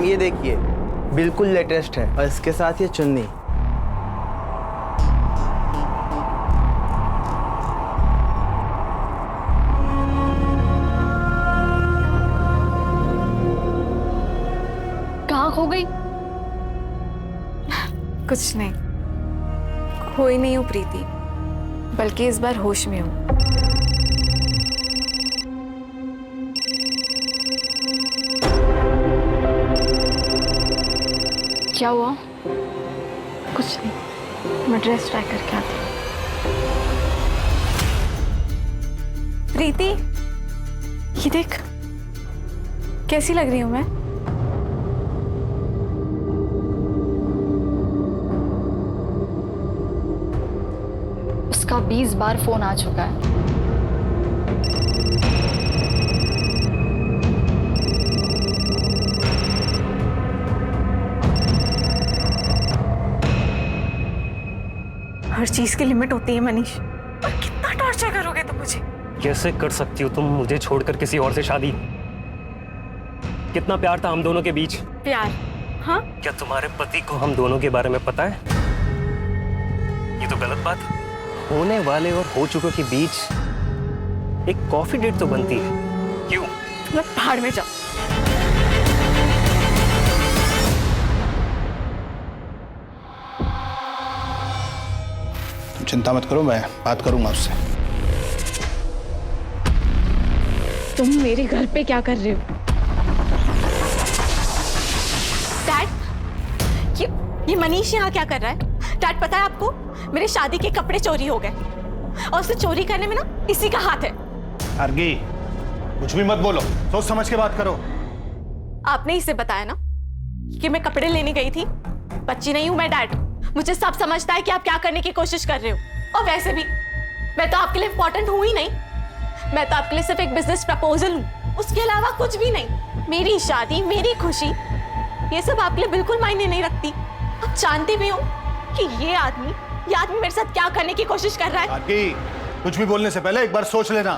Ma'am ये देखिए, बिल्कुल लेटेस्ट है और इसके साथ ये चुन्नी। कहाँ खो गई? कुछ नहीं, खोई नहीं हूँ प्रीति, बल्कि इस बार होश में हूँ। क्या हुआ? कुछ नहीं, मैं ड्रेस ट्राई करके आती हूँ। प्रीति, ये देख, कैसी लग रही हूँ मैं? उसका 20 बार फोन आ चुका है। हर चीज की लिमिट होती है मनीष, और कितना टॉर्चर करोगे तुम मुझे? कैसे कर सकती हो तुम मुझे छोड़कर किसी और से शादी? कितना प्यार था हम दोनों के बीच। प्यार? हाँ? क्या तुम्हारे पति को हम दोनों के बारे में पता है? ये तो गलत बात। होने वाले और हो चुकों के बीच एक कॉफी डेट तो बनती है, क्यों? तुम पहाड़ में जाओ। चिंता मत करो, मैं बात करूंगा उससे। तुम मेरे घर पे क्या कर रहे हो? डैड, ये मनीष यहाँ क्या कर रहा है? डैड, पता है आपको, मेरे शादी के कपड़े चोरी हो गए और उसे चोरी करने में ना इसी का हाथ है। आर्गी, कुछ भी मत बोलो, सोच समझ के बात करो। आपने इसे बताया ना कि मैं कपड़े लेने गई थी? बच्ची नहीं हूं मैं डैड, मुझे सब समझता है कि आप क्या करने की कोशिश कर रहे हो। और वैसे भी मैं तो आपके लिए इंपॉर्टेंट हूं ही नहीं, मैं तो आपके लिए सिर्फ एक बिजनेस प्रपोजल हूं, उसके अलावा कुछ भी नहीं। मेरी शादी, मेरी खुशी, ये सब आपके लिए बिल्कुल मायने नहीं रखती। आप जानते भी हो कि ये आदमी मेरे साथ क्या करने की कोशिश कर रहा है। आर्गी, कुछ भी बोलने से पहले एक बार सोच लेना।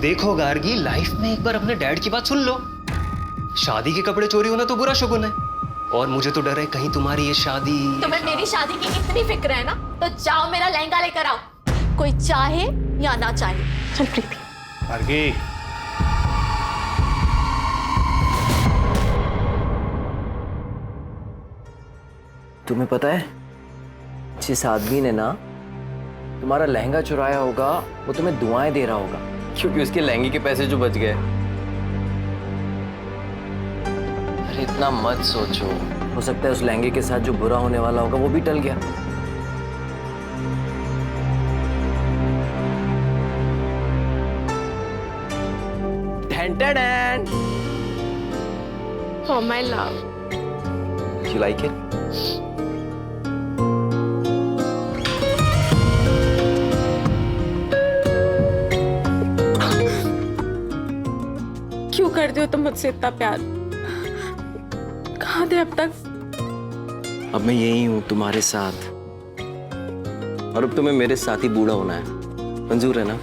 देखो गार्गी, लाइफ में एक बार अपने डैड की बात सुन लो। शादी के कपड़े चोरी होना तो बुरा शगुन है, और मुझे तो डर है कहीं तुम्हारी ये शादी। तुम्हें मेरी शादी की इतनी फिक्र है ना, तो जाओ मेरा लहंगा लेकर आओ, कोई चाहे या ना चाहे। चल प्रीति। आर्गी, तुम्हें पता है, जिस आदमी ने ना तुम्हारा लहंगा चुराया होगा वो तुम्हें दुआएं दे रहा होगा, क्योंकि उसके लहंगे के पैसे जो बच गए। अरे इतना मत सोचो, हो सकता है उस लहंगे के साथ जो बुरा होने वाला होगा वो भी टल गया। Dan Oh my love. You like it? क्यों करते हो तुम मुझसे इतना प्यार? कहाँ थे अब तक? अब मैं यही हूँ तुम्हारे साथ, और अब तुम्हें मेरे साथ ही बूढ़ा होना है। मंजूर है ना?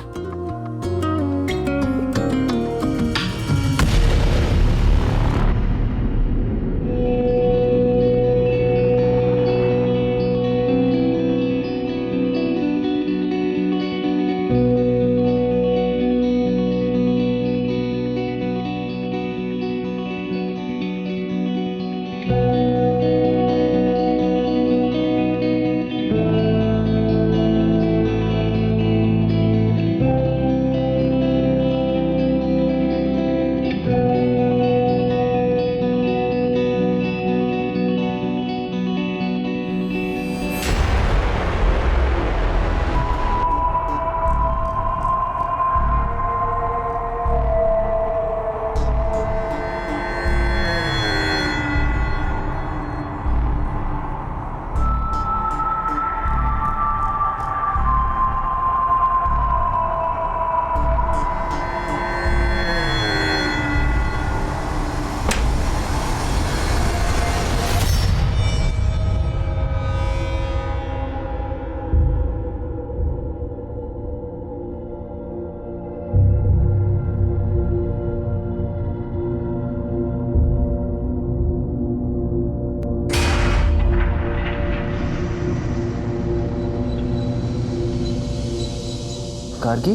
गार्गी,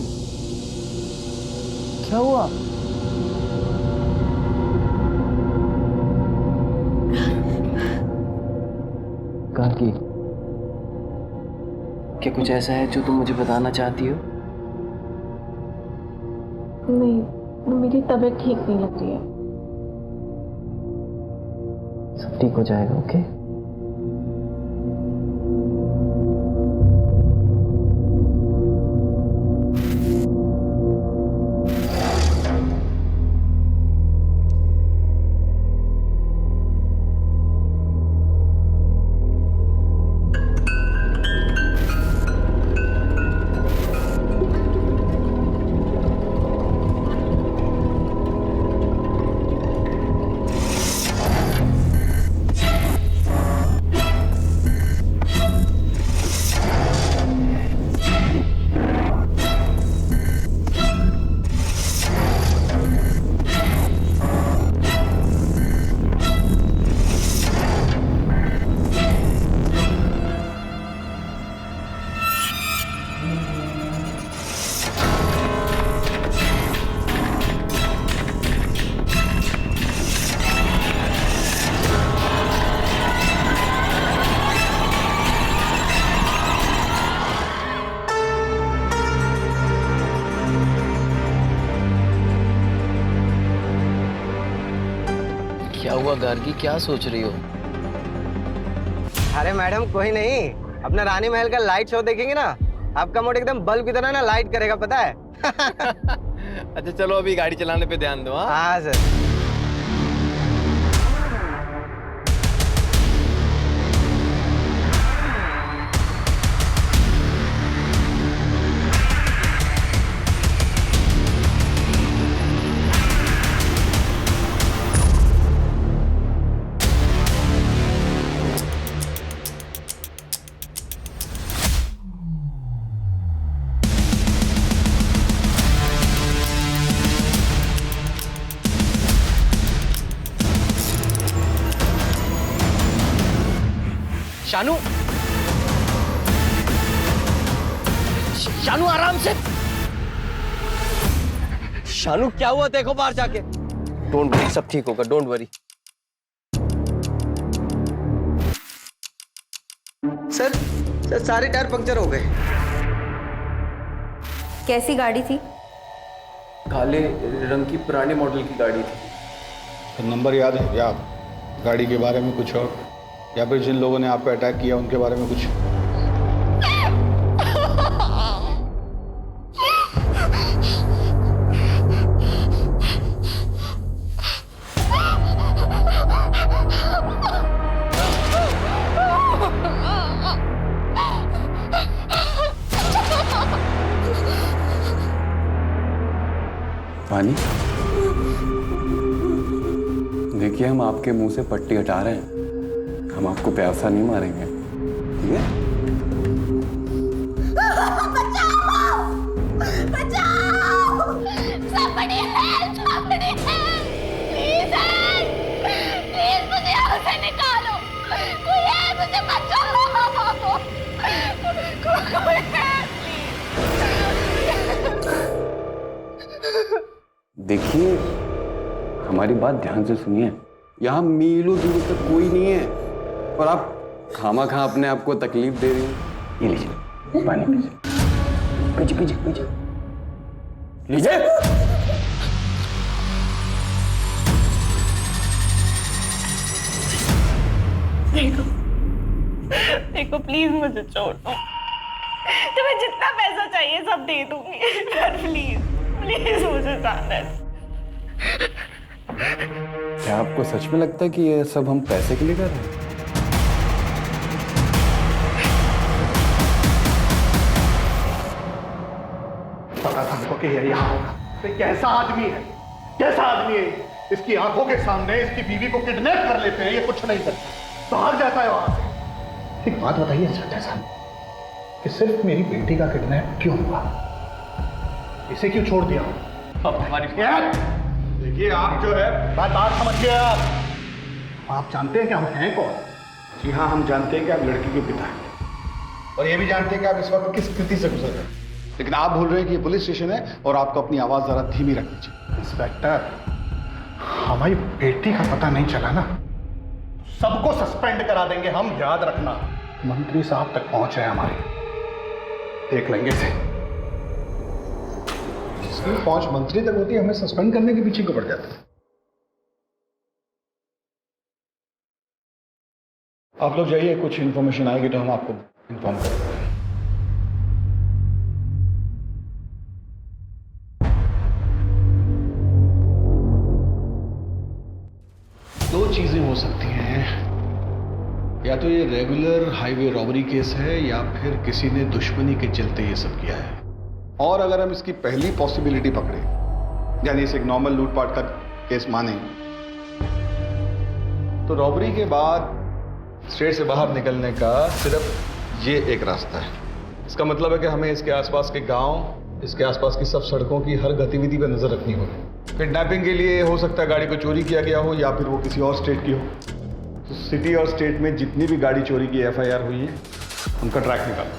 क्या हुआ? गार्गी, क्या कुछ ऐसा है जो तुम मुझे बताना चाहती हो? नहीं, मेरी तबीयत ठीक नहीं लग रही है। सब ठीक हो जाएगा, ओके? क्या हुआ गार्गी, क्या सोच रही हो? अरे मैडम कोई नहीं, अपना रानी महल का लाइट शो देखेंगे ना, आपका मूड एकदम बल्ब की तरह ना लाइट करेगा, पता है? अच्छा चलो अभी गाड़ी चलाने पे ध्यान दो। हाँ सर। शानू, शानू आराम से। शानू क्या हुआ, देखो बाहर जाके। डोंट वरी, सब ठीक होगा, डोंट वरी। सर सारे टायर पंक्चर हो गए। कैसी गाड़ी थी? काले रंग की पुरानी मॉडल की गाड़ी थी। तो नंबर याद है? याद? गाड़ी के बारे में कुछ और, या फिर जिन लोगों ने आप पे अटैक किया उनके बारे में कुछ? पानी, देखिए हम आपके मुंह से पट्टी हटा रहे हैं, हम आपको प्यासा नहीं मारेंगे, ठीक है? बचाओ! बचाओ! Somebody help! Somebody help! Please help! Please मुझे यहाँ से निकालो! कोई है, मुझे बचाओ! कोई है, देखिए हमारी बात ध्यान से सुनिए, यहाँ मीलों दूर तक कोई नहीं है और आप खामा अपने आप को तकलीफ दे रही हैं। ये लीजिए पानी, पीजिए पीजिए पीजिए लीजिए। देखो प्लीज मुझे छोड़ दो। तुम्हें जितना पैसा चाहिए सब दे दूंगी, पर प्लीज प्लीज मुझे जाने दो। क्या आपको सच में लगता है कि ये सब हम पैसे के लिए कर रहे हैं? पता था हमको कि ये यहाँ होगा। ये कैसा आदमी है? कैसा आदमी है? इसकी आंखों के सामने इसकी बीवी को किडनैप कर लेते हैं, ये कुछ नहीं करता, भाग जाता है वहां से। एक बात बताइए संजय साहब, कि सिर्फ मेरी बेटी का किडनैप क्यों हुआ? इसे क्यों छोड़ दिया? अब हमारी देखिए, आप जो है बात समझिए। आप जानते हैं कि हम हैं कौन? जी हाँ, हम जानते हैं कि आप लड़की के पिता हैं, और ये भी जानते हैं कि आप इस वक्त किस स्थिति से गुजर रहे हैं। लेकिन आप बोल रहे हैं कि ये पुलिस स्टेशन है और आपको अपनी आवाज जरा धीमी रखनी चाहिए। इंस्पेक्टर, हमारी बेटी का पता नहीं चला ना, सबको सस्पेंड करा देंगे हम, याद रखना। मंत्री साहब तक पहुंच रहे हैं हमारे, देख लेंगे इसे। जिसकी पहुंच मंत्री तक होती है, हमें सस्पेंड करने के पीछे को पड़ जाता है। आप लोग जाइए, कुछ इन्फॉर्मेशन आएगी तो हम आपको इन्फॉर्म करेंगे। दो चीजें हो सकती हैं, या तो ये रेगुलर हाईवे रॉबरी केस है या फिर किसी ने दुश्मनी के चलते ये सब किया है। और अगर हम इसकी पहली पॉसिबिलिटी पकड़े, यानी इसे एक नॉर्मल लूटपाट का केस माने, तो रॉबरी के बाद स्टेट से बाहर निकलने का सिर्फ ये एक रास्ता है। इसका मतलब है कि हमें इसके आसपास के गांव, इसके आसपास की सब सड़कों की हर गतिविधि पर नजर रखनी होगी। किडनैपिंग के लिए हो सकता है गाड़ी को चोरी किया गया हो या फिर वो किसी और स्टेट की हो। तो सिटी और स्टेट में जितनी भी गाड़ी चोरी की FIR हुई है, उनका ट्रैक निकालो।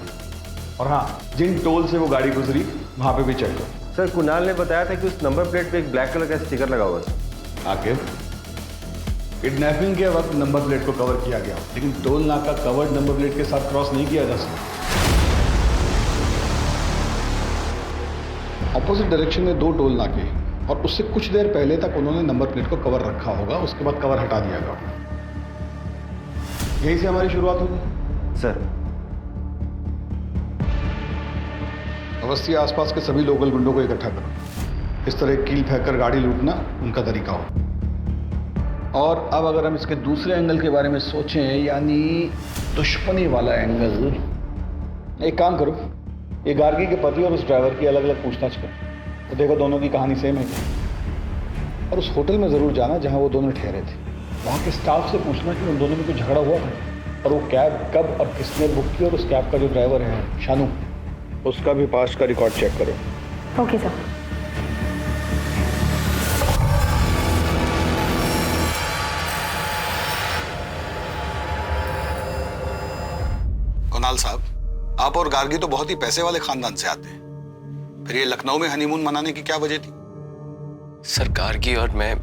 और हाँ, जिन टोल से वो गाड़ी गुजरी वहां पे भी चेक करो। सर, कुणाल ने बताया था कि उस नंबर प्लेट पे एक ब्लैक कलर का स्टिकर लगा हुआ था। आखिर किडनैपिंग के वक्त नंबर प्लेट को कवर किया गया, लेकिन टोल नाका कवर्ड नंबर प्लेट के साथ क्रॉस नहीं किया जा सकता। ऑपोजिट डायरेक्शन में 2 टोल नाके और उससे कुछ देर पहले तक उन्होंने नंबर प्लेट को कवर रखा होगा, उसके बाद कवर हटा दिया गया। यहीं से हमारी शुरुआत होगी। सर, अवस्थी आसपास के सभी लोकल गुंडों को इकट्ठा करो। इस तरह कील फेंक कर गाड़ी लूटना उनका तरीका हो। और अब अगर हम इसके दूसरे एंगल के बारे में सोचें, यानी दुश्मनी वाला एंगल, एक काम करो, ये गार्गी के पति और उस ड्राइवर की अलग अलग पूछताछ करो, तो देखो दोनों की कहानी सेम है क्या। और उस होटल में ज़रूर जाना जहां वो दोनों ठहरे थे, वहाँ के स्टाफ से पूछना कि उन दोनों में कुछ झगड़ा हुआ था, और वो कैब कब और किसने बुक की, और उस कैब का जो ड्राइवर है शानू, उसका भी पास्ट का रिकॉर्ड चेक करो। Okay sir. कुणाल साहब, आप और गार्गी तो बहुत ही पैसे वाले खानदान से आते हैं, फिर ये लखनऊ में हनीमून मनाने की क्या वजह थी? सर, गार्गी और मैं,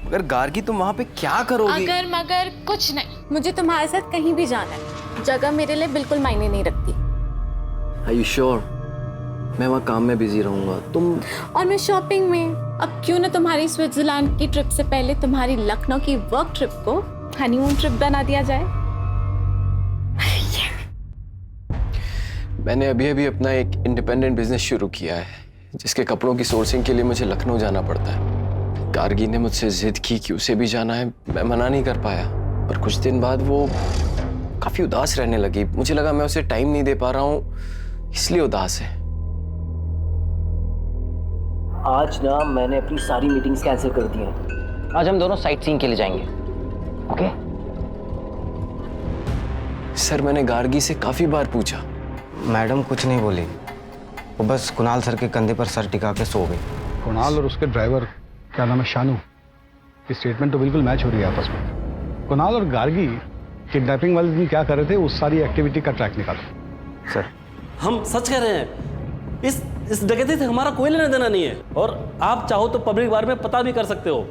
मगर गार्गी तुम वहां पे क्या करोगी? अगर मगर कुछ नहीं, मुझे तुम्हारे साथ कहीं भी जाना है। जगह मेरे लिए बिल्कुल मायने नहीं रखती। Are you sure? मैं वहाँ काम में बिजी रहूंगा, तुम। और मैं शॉपिंग में। अब क्यों ना तुम्हारी स्विट्जरलैंड की ट्रिप से पहले तुम्हारी लखनऊ की वर्क ट्रिप को हनीमून ट्रिप बना दिया जाए। मैंने अभी अभी अपना एक इंडिपेंडेंट बिजनेस शुरू किया है, जिसके कपड़ों की सोर्सिंग के लिए मुझे लखनऊ जाना पड़ता है। गार्गी ने मुझसे जिद की कि उसे भी जाना है, मैं मना नहीं कर पाया। पर कुछ दिन बाद वो काफी उदास रहने लगी। मुझे लगा मैं उसे टाइम नहीं दे पा रहा हूँ, इसलिए उदास है। आज ना मैंने अपनी सारी मीटिंग्स कैंसिल कर दी हैं। आज हम दोनों साइट सीइंग के लिए जाएंगे। ओके? सर, मैंने गार्गी से काफी बार पूछा। मैडम कुछ नहीं बोली, वो बस कुणाल सर के कंधे पर सर टिका के सो गई। कुणाल और उसके ड्राइवर, क्या नाम है, शानू, की स्टेटमेंट तो बिल्कुल मैच हो रही है आपस में। कुणाल और गार्गी किडनैपिंग वाले दिन क्या कर रहे थे, उस सारी एक्टिविटी का ट्रैक निकालो। सर, हम सच कह रहे हैं, इस डकैती से हमारा कोई लेना देना नहीं है, और आप चाहो तो पब्लिक बारे में पता भी कर सकते हो।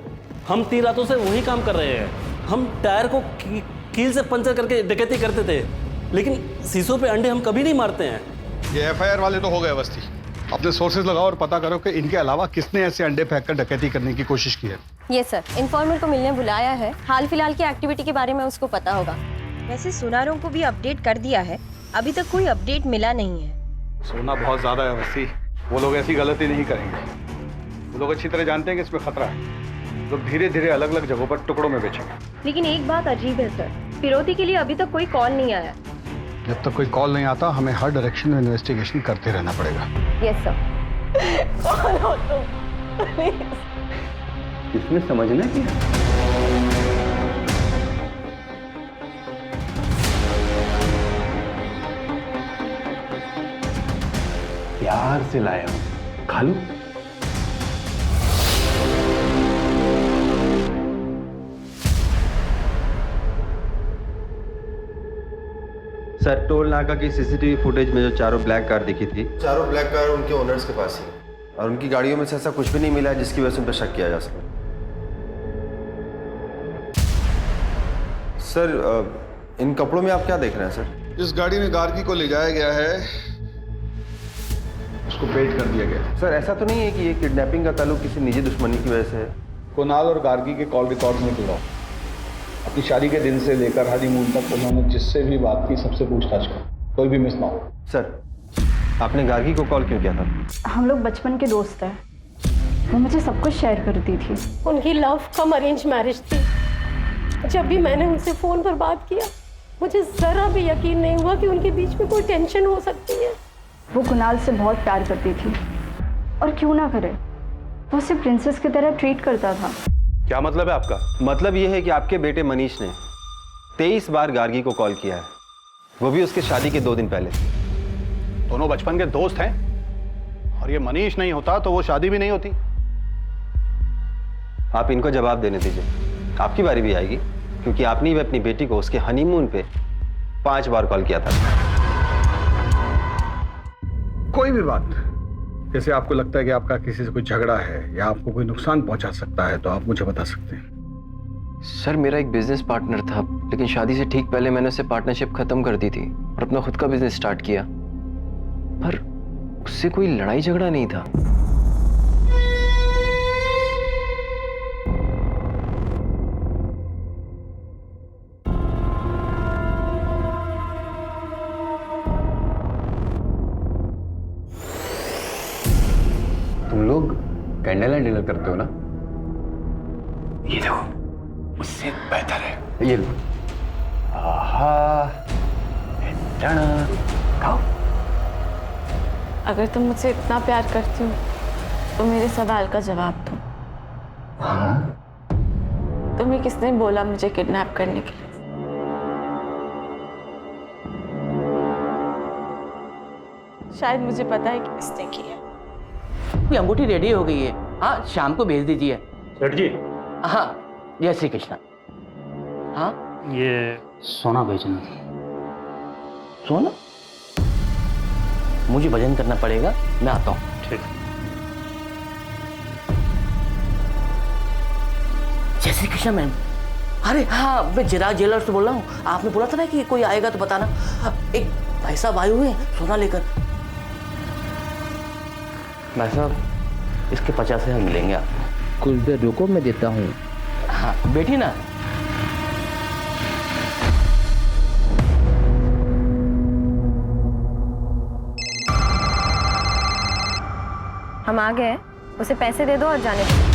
हम 3 रातों से वही काम कर रहे हैं। हम टायर को कील से पंचर करके डकैती करते थे, लेकिन शीशों पे अंडे हम कभी नहीं मारते हैं। ये FIR वाले तो हो गए अवस्थी। अपने सोर्सेज लगाओ और पता करो कि इनके अलावा किसने ऐसे अंडे फेंक कर डकैती करने की कोशिश की है। यस सर, इन्फॉर्मर को मिलने बुलाया है। हाल फिलहाल की एक्टिविटी के बारे में उसको पता होगा। वैसे सुनारों को भी अपडेट कर दिया है, अभी तक कोई अपडेट मिला नहीं है। सोना बहुत ज्यादा है अवस्थी, वो लोग ऐसी गलती नहीं करेंगे। वो लोग अच्छी तरह जानते हैं कि इसमें खतरा है। लोग धीरे धीरे अलग अलग जगहों पर टुकड़ों में बेचेंगे। लेकिन एक बात अजीब है सर, फिरौती के लिए अभी तक कोई कॉल नहीं आया। जब तक कोई कॉल नहीं आता, हमें हर डायरेक्शन में इन्वेस्टिगेशन करते रहना पड़ेगा। Yes sir. कौन हो तुम? इसमें समझना क्या? प्यार से लाया हूं, खा लो। सर, टोल नाका की सीसीटीवी फुटेज में जो चारों ब्लैक कार दिखी थी, चारों ब्लैक कार उनके ओनर्स के पास ही और उनकी गाड़ियों में से ऐसा कुछ भी नहीं मिला जिसकी वजह से उन पर शक किया जा सके। सर, इन कपड़ों में आप क्या देख रहे हैं सर? जिस गाड़ी में गार्गी को ले जाया गया है उसको पेट कर दिया गया। सर, ऐसा तो नहीं है कि ये किडनैपिंग का ताल्लुक किसी निजी दुश्मनी की वजह से है? कुणाल और गार्गी के कॉल रिकॉर्ड में जुड़ा अपनी शादी के दिन से लेकर हनीमून तक उन्होंने जिससे भी बात की सबसे पूछताछ कर, कोई भी मिस ना हो। सर, आपने गार्गी को कॉल क्यों किया था? हम लोग बचपन के दोस्त हैं। वो मुझे सब कुछ शेयर करती थी। उनकी लव कम अरेंज मैरिज थी। जब भी मैंने उनसे फोन पर बात किया मुझे जरा भी यकीन नहीं हुआ कि उनके बीच में कोई टेंशन हो सकती है। वो कुणाल से बहुत प्यार करती थी और क्यों ना करे, वो उसे प्रिंसेस की तरह ट्रीट करता था। क्या मतलब है आपका? मतलब ये है कि आपके बेटे मनीष ने 23 बार गार्गी को कॉल किया है, वो भी उसके शादी के 2 दिन पहले। दोनों बचपन के दोस्त हैं और ये मनीष नहीं होता तो वो शादी भी नहीं होती। आप इनको जवाब देने दीजिए, आपकी बारी भी आएगी, क्योंकि आपने भी अपनी बेटी को उसके हनीमून पे 5 बार कॉल किया था। कोई भी बात, जैसे आपको लगता है कि आपका किसी से कोई झगड़ा है या आपको कोई नुकसान पहुंचा सकता है तो आप मुझे बता सकते हैं। सर, मेरा एक बिजनेस पार्टनर था, लेकिन शादी से ठीक पहले मैंने उससे पार्टनरशिप खत्म कर दी थी और अपना खुद का बिजनेस स्टार्ट किया। पर उससे कोई लड़ाई झगड़ा नहीं था। तुम लोग कैंडल लाइट डिनर करते हो ना? ये देखो, उससे बेहतर है। ये लो। आहा, खाओ। अगर तुम मुझसे इतना प्यार करती हो तो मेरे सवाल का जवाब दो। तुम्हें किसने बोला मुझे किडनैप करने के लिए? शायद मुझे पता है कि किसने किया। ये अंगूठी रेडी हो गई है, हाँ शाम को भेज दीजिए। सेठ जी। हाँ, जय श्री कृष्ण। हाँ, ये सोना बेचना था। सोना? मुझे वजन करना पड़ेगा, मैं आता हूँ। ठीक। जय श्री कृष्ण मैम। अरे हाँ, मैं चिराग ज्वेलर से बोल रहा हूँ। आपने बोला था ना कि कोई आएगा तो बताना। एक भाई साहब आए हुए हैं सोना लेकर। भाई साहब, इसके 50,000 मिलेंगे आपको। कुछ देर रुको, मैं देता हूँ। हाँ, बैठी ना। हम आ गए, उसे पैसे दे दो और जाने दो।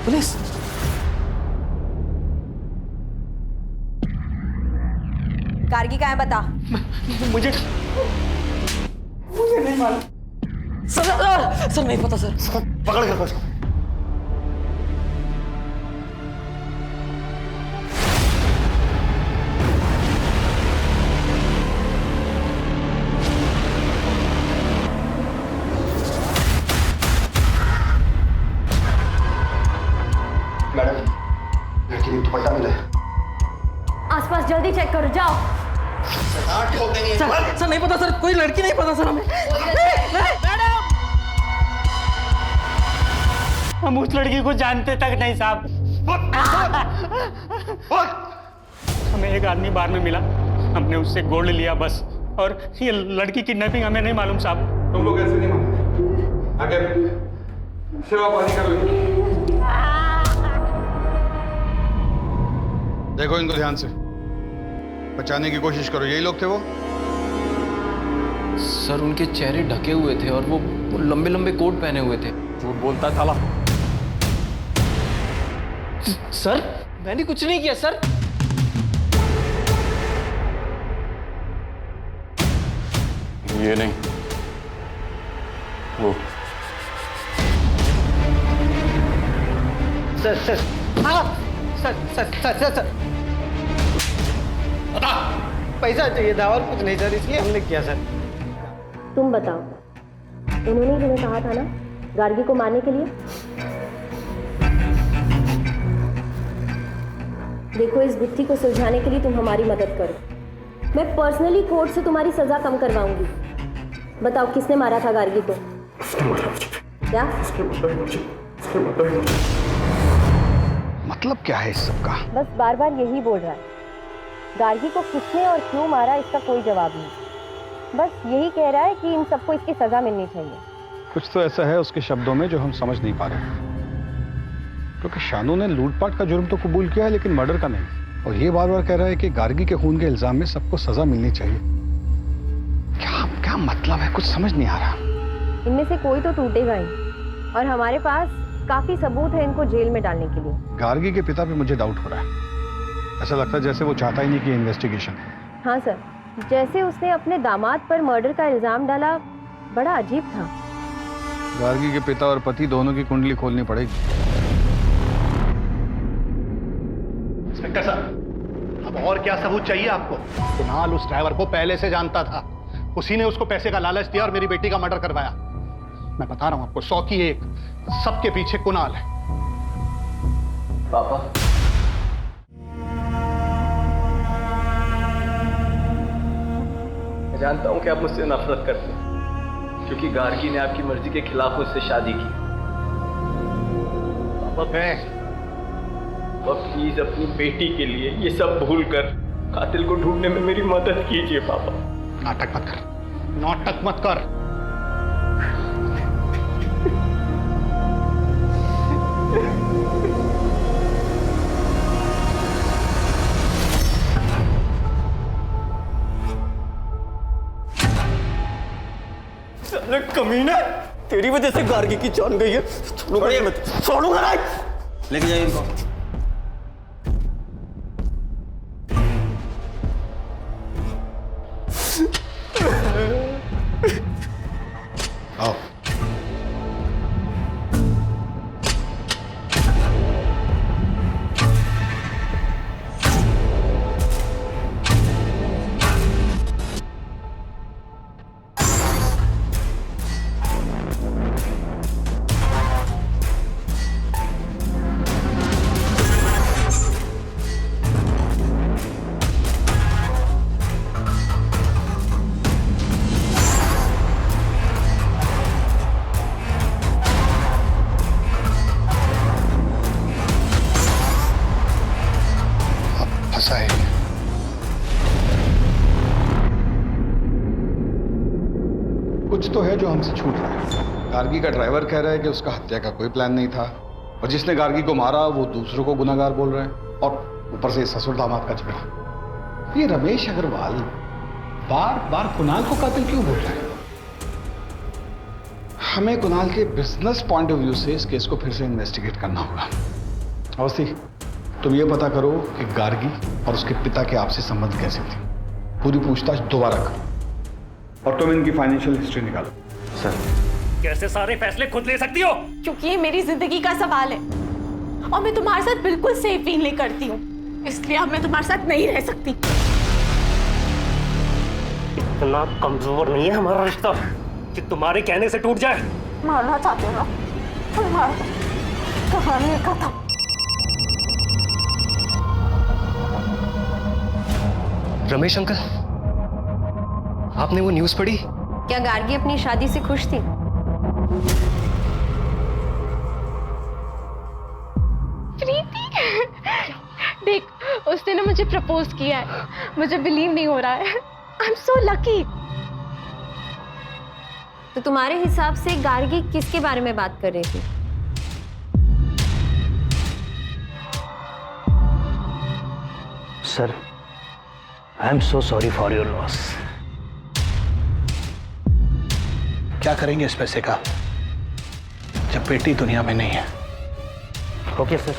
पुलिस! गार्गी कहाँ है बता। मुझे नहीं मालूम सर, नहीं पता सर। पकड़ कर उसको। मैडम, लड़की ने दुपट्टा मिला है। आसपास जल्दी चेक करो, जाओ। सर नहीं पता सर, कोई लड़की नहीं पता सर हमें। मैडम, हम उस लड़की को जानते तक नहीं साहब। हमें एक आदमी बार में मिला, हमने उससे गोल्ड लिया बस, और ये लड़की किडनैपिंग हमें नहीं मालूम साहब। तुम लोग ऐसे नहीं मानते। आगे सेवा पानी करो। देखो इनको ध्यान से, बचाने की कोशिश करो। यही लोग थे वो? सर, उनके चेहरे ढके हुए थे और वो लंबे लंबे कोट पहने हुए थे। झूठ बोलता साला। सर, मैंने कुछ नहीं किया सर। ये नहीं, वो। सर सर हाँ sir sir sir sir sir बता, पैसा चाहिए था और कुछ नहीं सर, इसलिए हमने किया सर। तुम बताओ, उन्होंने तुम्हें कहा था ना गार्गी को मारने के लिए? देखो, इस गुत्थी को सुलझाने के लिए तुम हमारी मदद करो। मैं पर्सनली कोर्ट से तुम्हारी सजा कम करवाऊंगी। बताओ, किसने मारा था गार्गी को? क्या मतलब क्या है इस सब का? बस बार बार यही बोल रहा है। गार्गी को किसने और क्यों मारा, इसका कोई जवाब नहीं। बस यही कह रहा है कि इन सबको इसकी सजा मिलनी चाहिए। कुछ तो ऐसा है उसके शब्दों में जो हम समझ नहीं पा रहे, क्योंकि शानू ने लूटपाट का जुर्म तो कबूल किया है लेकिन मर्डर का नहीं, और ये बार बार कह रहा है कि गार्गी के खून के इल्जाम में सबको सजा मिलनी चाहिए। क्या क्या मतलब है, कुछ समझ नहीं आ रहा। इनमें से कोई तो टूटेगा ही, और हमारे पास काफी सबूत है इनको जेल में डालने के लिए। गार्गी के पिता पे मुझे डाउट हो रहा है। ऐसा लगता है जैसे वो चाहता ही नहीं कि इन्वेस्टिगेशन। हाँ सर, जैसे उसने अपने दामाद पर मर्डर का इल्जाम डाला, बड़ा अजीब था। गार्गी के पिता और पति दोनों की कुंडली खोलनी पड़ेगी। इंस्पेक्टर साहब, अब और क्या सबूत चाहिए आपको? कुणाल उस ड्राइवर को पहले से जानता था, उसी ने उसको पैसे का लालच दिया और मेरी बेटी का मर्डर करवाया। मैं बता रहा हूं आपको, 100 की 1, सबके पीछे कुणाल है। पापा, मैं जानता हूं कि आप मुझसे नफरत करते हैं क्योंकि गार्गी ने आपकी मर्जी के खिलाफ मुझसे शादी की। पापा, प्लीज अपनी बेटी के लिए ये सब भूलकर कातिल को ढूंढने में मेरी मदद कीजिए। पापा, नाटक मत कर, नाटक मत कर। कमीना, तेरी वजह से गार्गी की जान गई है। छोड़ूंगा नहीं। लेके जाइए इनको। आओ। फंसा है। कुछ तो है जो हमसे छूट रहा है। गार्गी का ड्राइवर कह रहा है कि उसका हत्या का कोई प्लान नहीं था, और जिसने गार्गी को मारा वो दूसरों को गुनाहगार बोल रहे हैं, और ऊपर से ससुर दामाद का झगड़ा। ये रमेश अग्रवाल बार बार कुणाल को कातिल क्यों बोल रहा है? हमें कुणाल के बिजनेस पॉइंट ऑफ व्यू से इस केस को फिर से इन्वेस्टिगेट करना होगा। अवस्थी, तुम ये पता करो कि गार्गी और उसके पिता के आपसी संबंध कैसे थे। पूरी पूछताछ दोबारा करो, और तुम इनकी फाइनेंशियल हिस्ट्री निकालो। सर, कैसे सारे फैसले खुद ले सकती हो? क्योंकि ये मेरी जिंदगी का सवाल है और मैं तुम्हारे साथ बिल्कुल सेफ फील नहीं करती हूँ, इसलिए अब मैं तुम्हारे साथ नहीं रह सकती। इतना कमजोर नहीं है हमारा रिश्ता कि तुम्हारे कहने से टूट जाए। मारना चाहते हो ना, तो मारो, कहानी खत्म। रमेश अंकल, आपने वो न्यूज़ पढ़ी? क्या गार्गी अपनी शादी से खुश थी? प्रीति, देख, उसने ना मुझे प्रपोज किया है, मुझे बिलीव नहीं हो रहा है। I am so lucky. तो तुम्हारे हिसाब से गार्गी किसके बारे में बात कर रही थी? Sir, I am so sorry for your loss. क्या करेंगे इस पैसे का जब बेटी दुनिया में नहीं है? Okay sir.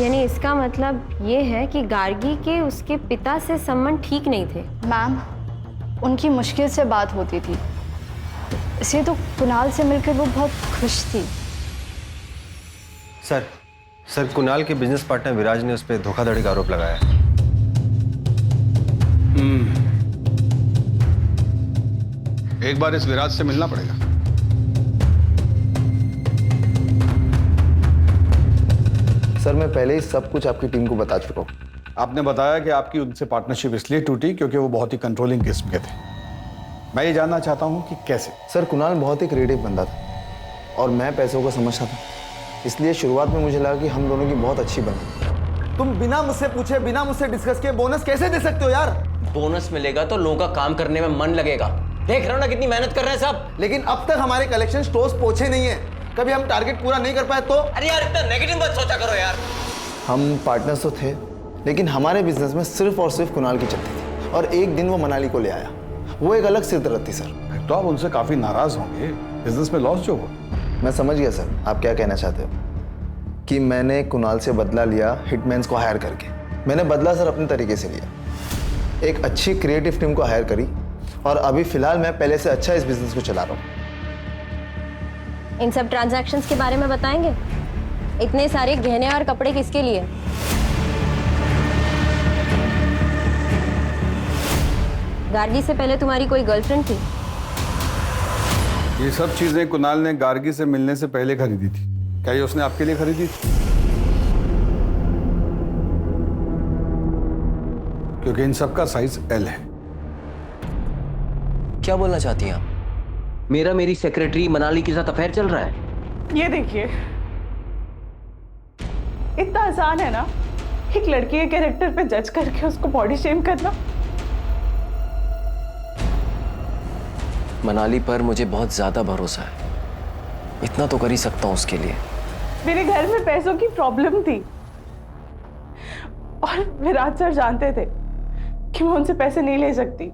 यानी इसका मतलब ये है कि गार्गी के उसके पिता से संबंध ठीक नहीं थे। मैम, उनकी मुश्किल से बात होती थी, इसे तो कुणाल से मिलकर वो बहुत खुश थी। सर कुणाल के बिजनेस पार्टनर विराज ने उस पर धोखाधड़ी का आरोप लगाया है। एक बार इस विराज से मिलना पड़ेगा। सर मैं पहले ही सब कुछ आपकी टीम को बता चुका हूँ। आपने बताया कि आपकी उनसे पार्टनरशिप इसलिए टूटी क्योंकि वो बहुत ही कंट्रोलिंग किस्म के थे। मैं ये जानना चाहता हूँ कि कैसे। सर कुणाल बहुत ही क्रिएटिव बंदा था और मैं पैसों को समझता था, इसलिए शुरुआत में मुझे लगा कि हम दोनों की बहुत अच्छी बनी। तुम बिना मुझसे पूछे, बिना मुझसे डिस्कस किए बोनस कैसे दे सकते हो यार? बोनस मिलेगा तो लोगों का काम करने में मन लगेगा। देख रहे हो ना कितनी मेहनत कर रहे हैं सब। लेकिन अब तक हमारे कलेक्शन स्टोर्स पहुंचे नहीं है। कभी हम टारगेट पूरा नहीं कर पाए तो? अरे यार इतना नेगेटिव मत सोचा करो यार। हम पार्टनर्स तो थे, लेकिन हमारे बिजनेस में सिर्फ और सिर्फ कुणाल की चलती थी और एक दिन वो मनाली को ले आया। वो एक अलग सिरदर्द थी सर। तो आप उनसे काफी नाराज होंगे, बिजनेस में लॉस जो हो। मैं समझ गया सर आप क्या कहना चाहते हो, कि मैंने कुणाल से बदला लिया हिटमैन्स को हायर करके। मैंने बदला सर अपने तरीके से लिया, एक अच्छी क्रिएटिव टीम को हायर करी और अभी फिलहाल मैं पहले से अच्छा इस बिजनेस को चला रहा हूँ। इन सब ट्रांजैक्शंस के बारे में बताएंगे? इतने सारे गहने और कपड़े किसके लिए? गार्गी से पहले तुम्हारी कोई गर्लफ्रेंड थी? ये सब चीजें कुणाल ने गार्गी से मिलने से पहले खरीदी थी। क्या ये उसने आपके लिए खरीदी थी? क्योंकि इन सब का साइज एल है। क्या बोलना चाहती हैं आप? मेरी सेक्रेटरी मनाली के साथ अफेयर चल रहा है। ये देखिए, इतना आसान है ना एक लड़की के कैरेक्टर पे जज करके उसको बॉडी शेम करना। मनाली पर मुझे बहुत ज्यादा भरोसा है, इतना तो कर ही सकता हूं उसके लिए। मेरे घर में पैसों की प्रॉब्लम थी और विराज सर जानते थे कि मैं उनसे पैसे नहीं ले सकती,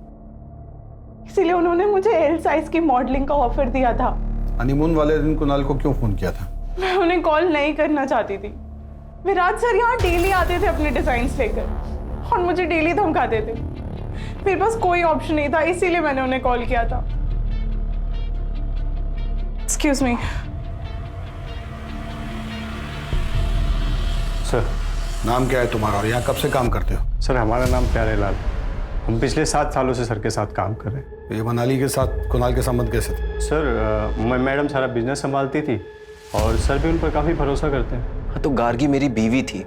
इसीलिए उन्होंने मुझे एल साइज की मॉडलिंग का ऑफर दिया था। हनीमून वाले दिन कुणाल को क्यों फोन किया था? मैं उन्हें कॉल नहीं करना चाहती थी। विराज सर यहाँ डेली आते थे अपने डिजाइन्स लेकर और मुझे डेली धमकाते थे। मेरे पास कोई ऑप्शन नहीं था, इसीलिए मैंने उन्हें कॉल किया था। Excuse me sir. नाम क्या है तुम्हारा और यहाँ कब से काम करते हो? सर हमारा नाम प्यारे लाल, हम पिछले 7 सालों से सर के साथ काम कर रहे हैं। ये मनाली के साथ कुणाल के संबंध कैसे थे? सर मैडम सारा बिजनेस संभालती थी और सर भी उन पर काफ़ी भरोसा करते हैं। हाँ तो गार्गी मेरी बीवी थी,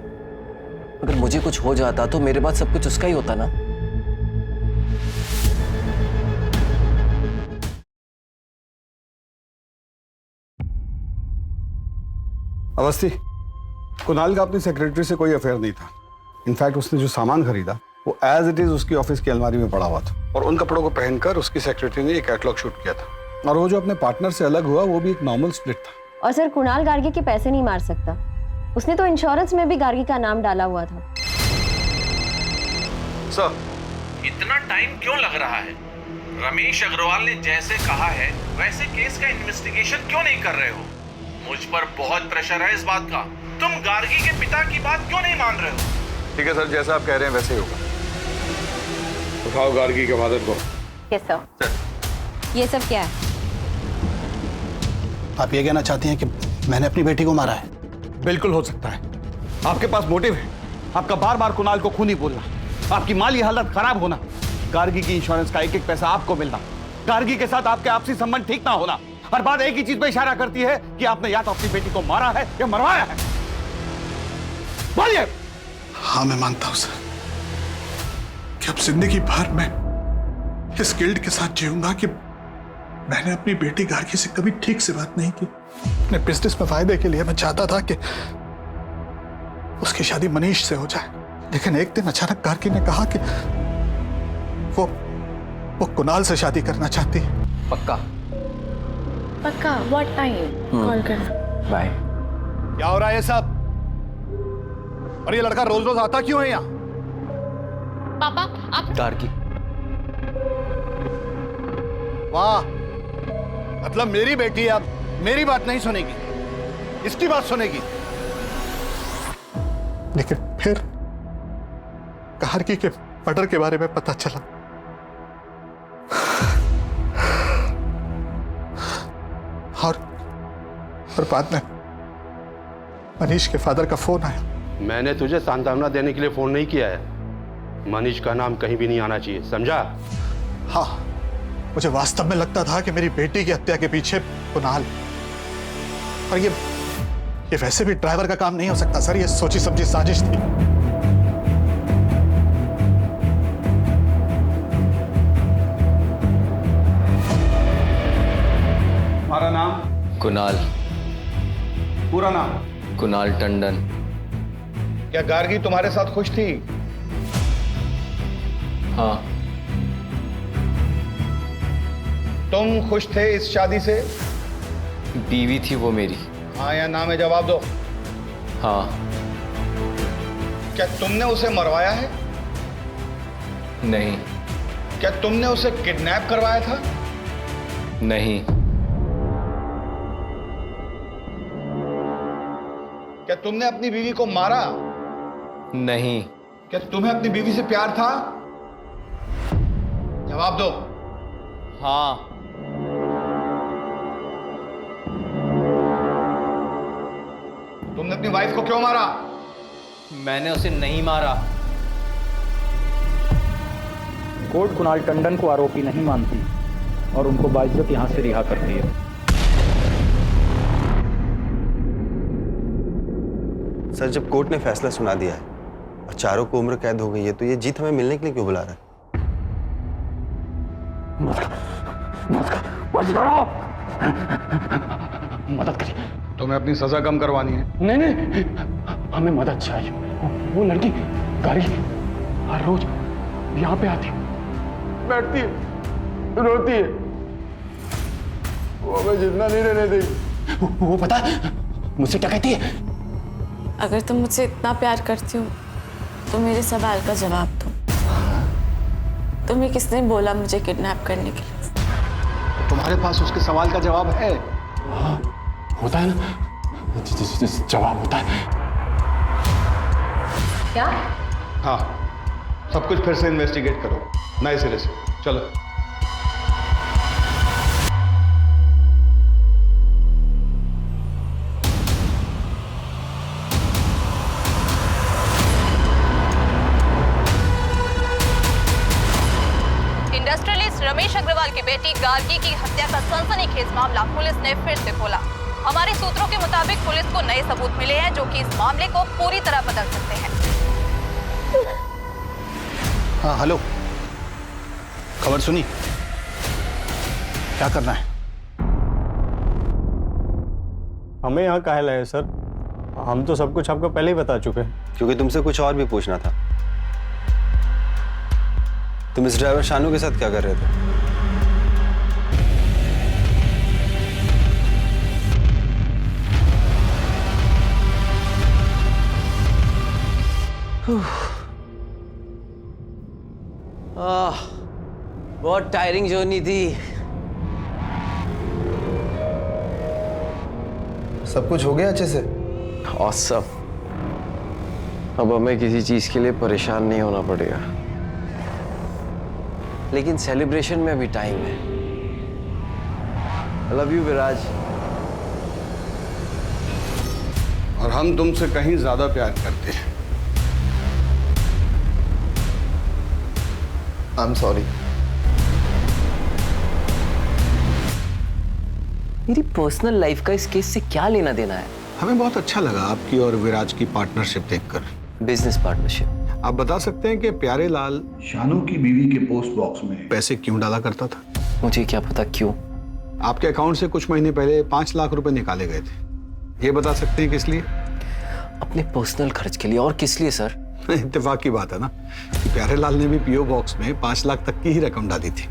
अगर मुझे कुछ हो जाता तो मेरे बाद सब कुछ उसका ही होता ना। अवस्थी, कुणाल का अपनी सेक्रेटरी से कोई अफेयर नहीं था। इनफैक्ट उसने जो सामान खरीदा वो एज इट इज उसकी ऑफिस की अलमारी में पड़ा हुआ था और उन कपड़ों को पहनकर उसकी सेक्रेटरी ने एक कैटलॉग शूट किया था। और वो जो अपने पार्टनर से अलग हुआ वो भी एक नॉर्मल स्प्लिट था। और सर कुणाल गार्गी के पैसे नहीं मार सकता, उसने तो इंश्योरेंस में भी गार्गी का नाम डाला हुआ था। सर, इतना टाइम क्यों लग रहा है? रमेश अग्रवाल ने जैसे कहा है वैसे केस का इन्वेस्टिगेशन क्यों नहीं कर रहे हो? मुझ पर बहुत प्रेशर है इस बात का। तुम गार्गी के पिता की बात क्यों नहीं मान रहे हो? ठीक है सर, जैसा आप कह रहे हैं वैसे ही होगा। उठाओ गार्गी के फादर को। Yes sir. ये सब क्या है? आप ये कहना चाहती हैं कि मैंने अपनी बेटी को मारा है? बिल्कुल हो सकता है। आपके पास मोटिव है, आपका बार बार कुणाल को खूनी बोलना, आपकी माली हालत खराब होना, गार्गी की इंश्योरेंस का एक एक पैसा आपको मिलना, गार्गी के साथ आपके आपसी संबंध ठीक ना होना। हर बात एक ही चीज पे इशारा करती है कि आपने या तो अपनी बेटी को मारा है या मरवाया है। बोलिए। हाँ मैं मानता हूं सर कि अब जिंदगी भर मैं इस गिल्ट के साथ जीऊंगा कि मैंने अपनी बेटी गार्गी से कभी ठीक से बात नहीं की। अपने बिजनेस में फायदे के लिए मैं चाहता था कि उसकी शादी मनीष से हो जाए, लेकिन एक दिन अचानक गार्गी ने कहा कि वो कुणाल से शादी करना चाहती है। पक्का? पक्का। What time? कॉल करना। बाय। क्या हो रहा है ये सब? और ये लड़का रोज रोज आता क्यों है यहाँ? पापा आप गार्गी। वाह, मतलब मेरी बेटी अब मेरी बात नहीं सुनेगी, इसकी बात सुनेगी। लेकिन फिर गार्गी के मर्डर के बारे में पता चला। और बाद में मनीष के फादर का फोन आया। मैंने तुझे सांत्वना देने के लिए फोन नहीं किया है। मनीष का नाम कहीं भी नहीं आना चाहिए, समझा? हाँ, मुझे वास्तव में लगता था कि मेरी बेटी की हत्या के पीछे कुणाल, और ये वैसे भी ड्राइवर का काम नहीं हो सकता सर, ये सोची समझी साजिश थी। हमारा नाम? कुणाल। पूरा नाम? कुणाल टंडन। क्या गार्गी तुम्हारे साथ खुश थी? हाँ। तुम खुश थे इस शादी से? बीवी थी वो मेरी। हाँ या ना में जवाब दो। हाँ। क्या तुमने उसे मरवाया है? नहीं। क्या तुमने उसे किडनैप करवाया था? नहीं। क्या तुमने अपनी बीवी को मारा? नहीं। क्या तुम्हें अपनी बीवी से प्यार था? जवाब दो। हाँ। तुमने अपनी वाइफ को क्यों मारा? मैंने उसे नहीं मारा। कोर्ट कुणाल टंडन को आरोपी नहीं मानती और उनको बाइज्जत यहां से रिहा करती है। सर, जब कोर्ट ने फैसला सुना दिया है और चारों को उम्र कैद हो गई है, तो ये जीत हमें मिलने के लिए क्यों बुला रहा है? मदद करिए। तुम्हें अपनी सजा कम करवानी है? नहीं, हमें मदद चाहिए। वो लड़की गार्गी हर रोज यहाँ पे आती, बैठती है, रोती है, वो हमें जिंदा नहीं रहने देगी। वो पता है मुझसे क्या कहती है? अगर तुम मुझसे इतना प्यार करती हो तो मेरे सवाल का जवाब दो। तुम्हें किसने बोला मुझे किडनैप करने के लिए? तुम्हारे पास उसके सवाल का जवाब है? हाँ, होता है ना, जवाब होता है। क्या? हाँ, सब कुछ फिर से इन्वेस्टिगेट करो नए सिरे से। चलो। इंडस्ट्रियलिस्ट रमेश अग्रवाल की बेटी गार्गी की हत्या का सनसनीखेज मामला पुलिस ने फिर से खोला। हमारे सूत्रों के मुताबिक पुलिस को नए सबूत मिले हैं जो कि इस मामले को पूरी तरह बदल सकते हैं। हाँ, हेलो, खबर सुनी? क्या करना है? हमें यहाँ काहे लाए सर? हम तो सब कुछ आपको पहले ही बता चुके हैं। क्योंकि तुमसे कुछ और भी पूछना था। तुम इस ड्राइवर शानू के साथ क्या कर रहे थे? बहुत टायरिंग जर्नी थी। सब कुछ हो गया अच्छे से? ऑसम। अब हमें किसी चीज के लिए परेशान नहीं होना पड़ेगा, लेकिन सेलिब्रेशन में अभी टाइम है। आई लव यू विराज। और हम तुमसे कहीं ज्यादा प्यार करते हैं। I am sorry. मेरी पर्सनल लाइफ का इस केस से क्या लेना देना है? हमें बहुत अच्छा लगा आपकी और विराज की पार्टनरशिप देखकर। Business partnership. आप बता सकते हैं कि प्यारे लाल शानू की बीवी के पोस्ट बॉक्स में पैसे क्यों डाला करता था? मुझे क्या पता क्यों। आपके अकाउंट से कुछ महीने पहले 5 लाख रुपए निकाले गए थे। ये बता सकते हैं किस लिए? अपने पर्सनल खर्च के लिए। और किस लिए सर? इत्तेफाक की बात है ना कि प्यारे लाल ने भी पीओ बॉक्स में 5 लाख तक की ही रकम डाली थी।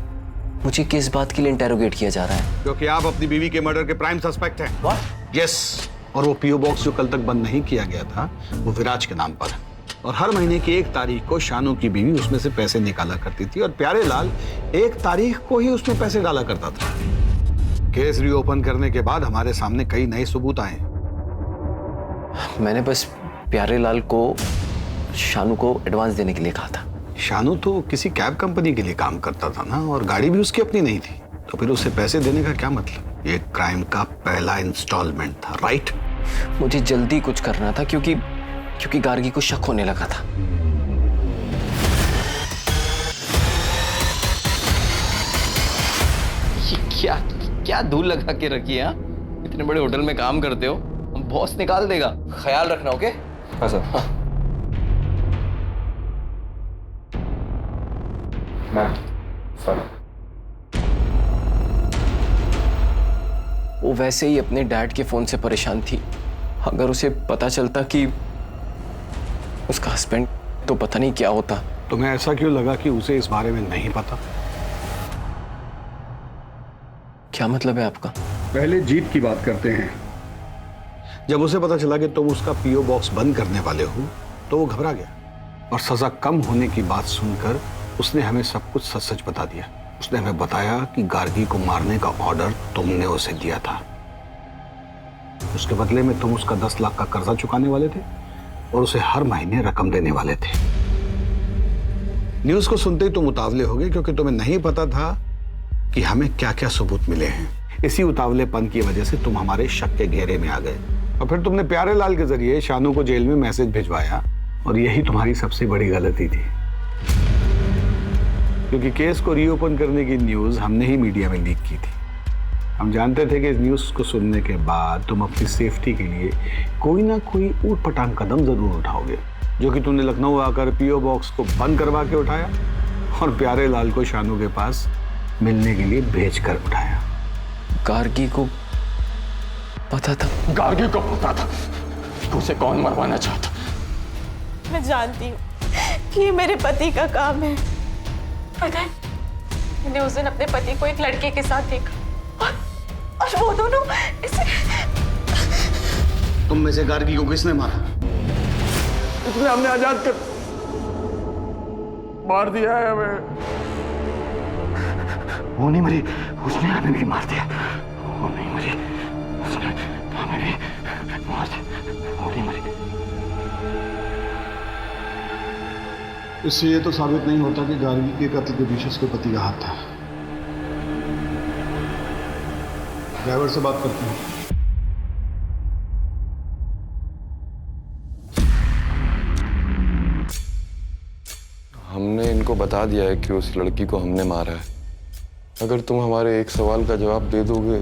मुझे किस बात के लिए इंटेरोगेट किया जा रहा है? क्योंकि आप अपनी बीवी के मर्डर के प्राइम सस्पेक्ट हैं। What? यस। और वो पीओ बॉक्स जो कल तक बंद नहीं किया गया था वो विराज के नाम पर है। और हर महीने की 1 तारीख को शानू की बीवी उसमें से पैसे निकाला करती थी और प्यारे लाल 1 तारीख को ही उसमें पैसे डाला करता था। केस रीओपन करने के बाद हमारे सामने कई नए सबूत आए। मैंने बस प्यारेलाल को शानू को एडवांस देने के लिए कहा था। शानू तो किसी कैब कंपनी के लिए काम करता था ना, और गाड़ी भी उसकी अपनी नहीं थी, तो फिर उसे पैसे देने का क्या मतलब? ये क्राइम का पहला इंस्टॉलमेंट था, राइट? मुझे जल्दी कुछ करना था क्योंकि गार्गी को शक होने लगा था। ये क्या धूल लगा के रखी है? इतने बड़े होटल में काम करते हो, बॉस निकाल देगा, ख्याल रखना। ओके? हाँ सर। Ma'am sir. वो वैसे ही अपने डैड के फोन से परेशान थी। अगर उसे पता चलता कि उसका हस्बैंड, तो पता नहीं क्या होता। तुम्हें ऐसा क्यों लगा कि उसे इस बारे में नहीं पता? क्या मतलब है आपका? पहले जीत की बात करते हैं। जब उसे पता चला कि तुम उसका पीओ बॉक्स बंद करने वाले हो, तो वो घबरा गया और सजा कम होने की बात सुनकर उसने हमें सब कुछ सच सच बता दिया। उसने हमें बताया कि गार्गी को मारने का ऑर्डर तुमने उसे दिया था। उसके बदले में तुम उसका 10 लाख का कर्जा चुकाने वाले थे और उसे हर महीने रकम देने वाले थे। न्यूज़ को सुनते ही तुम उतावले हो गए, क्योंकि तुम्हें नहीं पता था कि हमें क्या क्या सबूत मिले हैं। इसी उतावलेपन की वजह से तुम हमारे शक के घेरे में आ गए और फिर तुमने प्यारेलाल के जरिए शानू को जेल में मैसेज भिजवाया, और यही तुम्हारी सबसे बड़ी गलती थी, क्योंकि केस को रीओपन करने की न्यूज़ हमने ही मीडिया में लीक की थी। हम जानते थे कि इस न्यूज़ को सुनने के बाद तुम अपनी सेफ्टी के लिए कोई ना कोई ऊटपटांग कदम जरूर उठाओगे, जो कि तुमने लखनऊ आकर पीओ बॉक्स को बंद करवा के उठाया और प्यारेलाल को शानू के पास मिलने के लिए भेज कर उठाया। गार्गी को पता था? गार्गी को पता था कि उसे कौन मरवाना चाहता। मैं जानती हूँ कि ये मेरे पति का काम है। पता है, मैंने उस दिन अपने पति को एक लड़के के साथ देखा और वो दोनों इसे। तुम में से गार्गी को किसने मारा? इसने हमने आजाद कर मार दिया है हमें। वो नहीं मरी, उसने हमें भी मार दिया। वो नहीं मरी, उसने हमें भी मार दिया। वो नहीं मरी। इससे ये तो साबित नहीं होता कि गार्गी के कत्ल के पीछे उसके पति का हाथ था। ड्राइवर से बात करते हैं। हमने इनको बता दिया है कि उस लड़की को हमने मारा है। अगर तुम हमारे एक सवाल का जवाब दे दोगे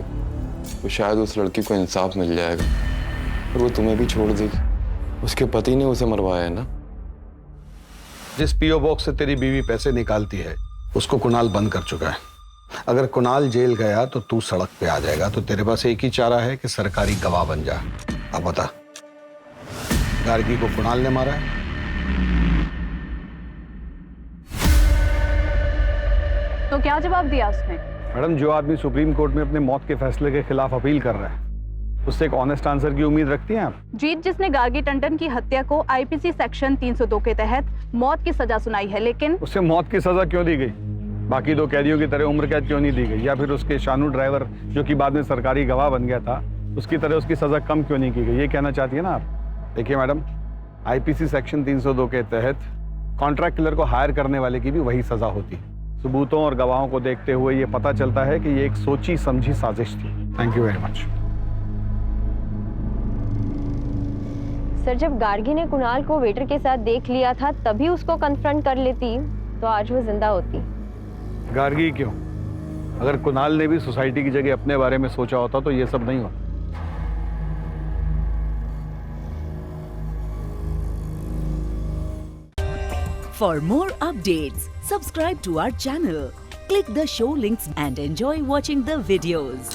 तो शायद उस लड़की को इंसाफ मिल जाएगा और वो तुम्हें भी छोड़ देगी। उसके पति ने उसे मरवाया है ना। जिस पीओ बॉक्स से तेरी बीवी पैसे निकालती है, उसको कुणाल बंद कर चुका है। अगर कुणाल जेल गया तो तू सड़क पे आ जाएगा, तो तेरे पास एक ही चारा है कि सरकारी गवाह बन जा। अब बता, गार्गी को कुणाल ने मारा है? तो क्या जवाब दिया उसने? मैडम, जो आदमी सुप्रीम कोर्ट में अपने मौत के फैसले के खिलाफ अपील कर रहा है, उससे एक ऑनेस्ट आंसर की उम्मीद रखती हैं आप? जीत जिसने गार्गी टंडन की हत्या को आईपीसी सेक्शन 302 के तहत मौत की सजा सुनाई है, लेकिन उसे मौत की सजा क्यों दी गई? बाकी दो कैदियों की तरह उम्र कैद क्यों नहीं दी गई? या फिर उसके शानू ड्राइवर, जो कि बाद में सरकारी गवाह बन गया था, उसकी तरह उसकी सजा कम क्यों नहीं की गई? ये कहना चाहती है ना आप? देखिए मैडम, आईपीसी सेक्शन 302 के तहत कॉन्ट्रैक्ट किलर को हायर करने वाले की भी वही सजा होती है। सबूतों और गवाहों को देखते हुए ये पता चलता है कि ये एक सोची समझी साजिश थी। Thank you very much. Sir, जब गार्गी ने कुणाल को वेटर के साथ देख लिया था, तभी उसको कन्फ्रंट कर लेती तो आज वो जिंदा होती। गार्गी क्यों? अगर कुणाल ने भी सोसाइटी की जगह अपने बारे में सोचा होता तो ये सब नहीं होता। For more updates, subscribe to our channel, click the show links and enjoy watching the videos.